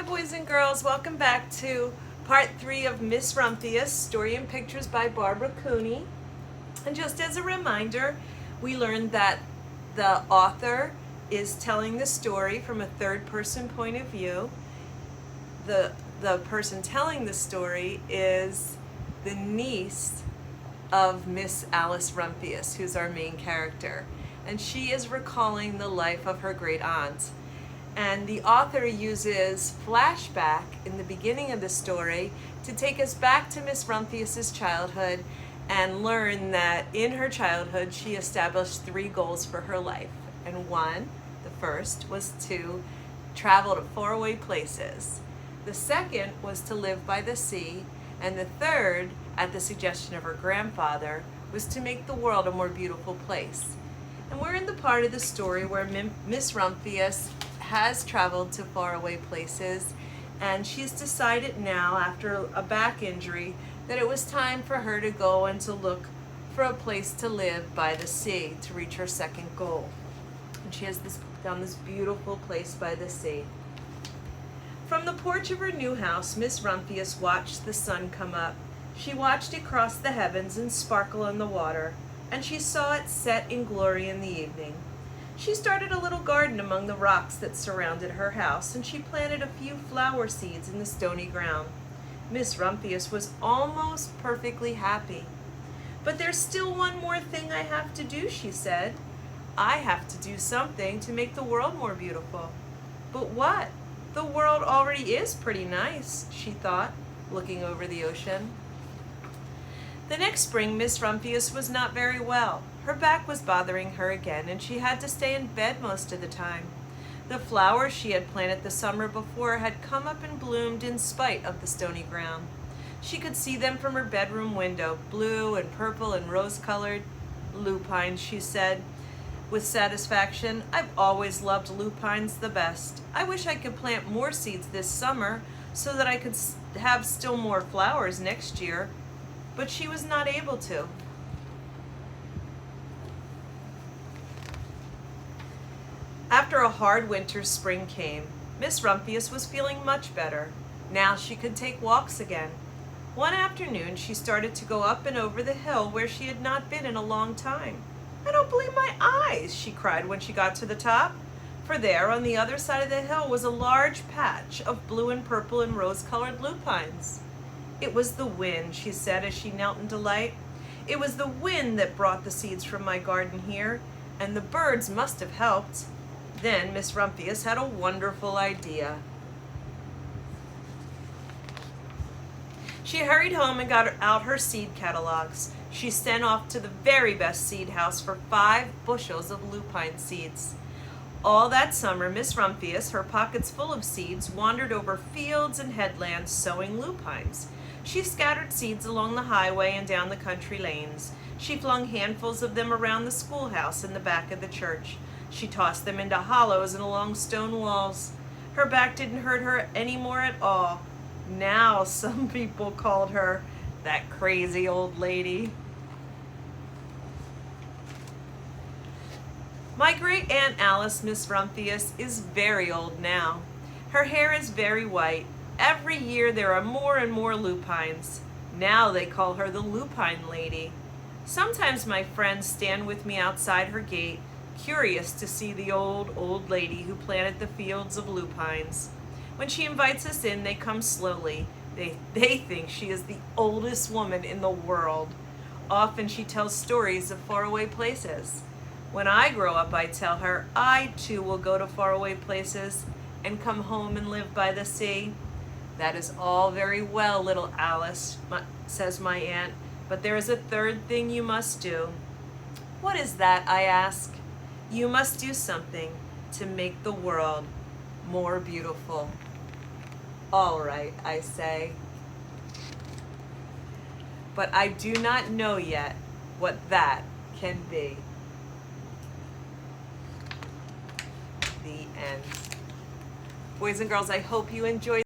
Hi boys and girls, welcome back to part 3 of Miss Rumphius, Story and Pictures by Barbara Cooney. And just as a reminder, we learned that the author is telling the story from a third-person point of view. The person telling the story is the niece of Miss Alice Rumphius, who's our main character. And she is recalling the life of her great aunt. And the author uses flashback in the beginning of the story to take us back to Miss Rumphius's childhood and learn that in her childhood she established 3 goals for her life. And the first, was to travel to faraway places. The second was to live by the sea. And the third, at the suggestion of her grandfather, was to make the world a more beautiful place. And we're in the part of the story where Miss Rumphius has traveled to faraway places, and she's decided now, after a back injury, that it was time for her to go and to look for a place to live by the sea to reach her second goal. And she has found this beautiful place by the sea. From the porch of her new house, Miss Rumphius watched the sun come up. She watched it cross the heavens and sparkle on the water, and she saw it set in glory in the evening. She started a little garden among the rocks that surrounded her house, and she planted a few flower seeds in the stony ground. Miss Rumphius was almost perfectly happy. "But there's still one more thing I have to do," she said. "I have to do something to make the world more beautiful." "But what? The world already is pretty nice," she thought, looking over the ocean. The next spring, Miss Rumphius was not very well. Her back was bothering her again, and she had to stay in bed most of the time. The flowers she had planted the summer before had come up and bloomed in spite of the stony ground. She could see them from her bedroom window, blue and purple and rose-colored. "Lupines," she said with satisfaction. "I've always loved lupines the best. I wish I could plant more seeds this summer so that I could have still more flowers next year." But she was not able to. After a hard winter, spring came. Miss Rumphius was feeling much better. Now she could take walks again. One afternoon she started to go up and over the hill where she had not been in a long time. "I don't believe my eyes," she cried when she got to the top. For there, on the other side of the hill, was a large patch of blue and purple and rose-colored lupines. "It was the wind," she said as she knelt in delight. "It was the wind that brought the seeds from my garden here, and the birds must have helped." Then Miss Rumphius had a wonderful idea. She hurried home and got out her seed catalogs. She sent off to the very best seed house for 5 bushels of lupine seeds. All that summer, Miss Rumphius, her pockets full of seeds, wandered over fields and headlands sowing lupines. She scattered seeds along the highway and down the country lanes. She flung handfuls of them around the schoolhouse and the back of the church. She tossed them into hollows and along stone walls. Her back didn't hurt her any more at all. Now some people called her that crazy old lady. My great Aunt Alice, Miss Rumphius, is very old now. Her hair is very white. Every year there are more and more lupines. Now they call her the Lupine Lady. Sometimes my friends stand with me outside her gate, curious to see the old lady who planted the fields of lupines. When she invites us in, they come slowly. They think she is the oldest woman in the world. Often she tells stories of faraway places. When I grow up, I tell her, I too will go to faraway places and come home and live by the sea. "That is all very well, little Alice," says my aunt, "but there is a third thing you must do." "What is that?" I ask. "You must do something to make the world more beautiful." "All right," I say. But I do not know yet what that can be. The end. Boys and girls, I hope you enjoyed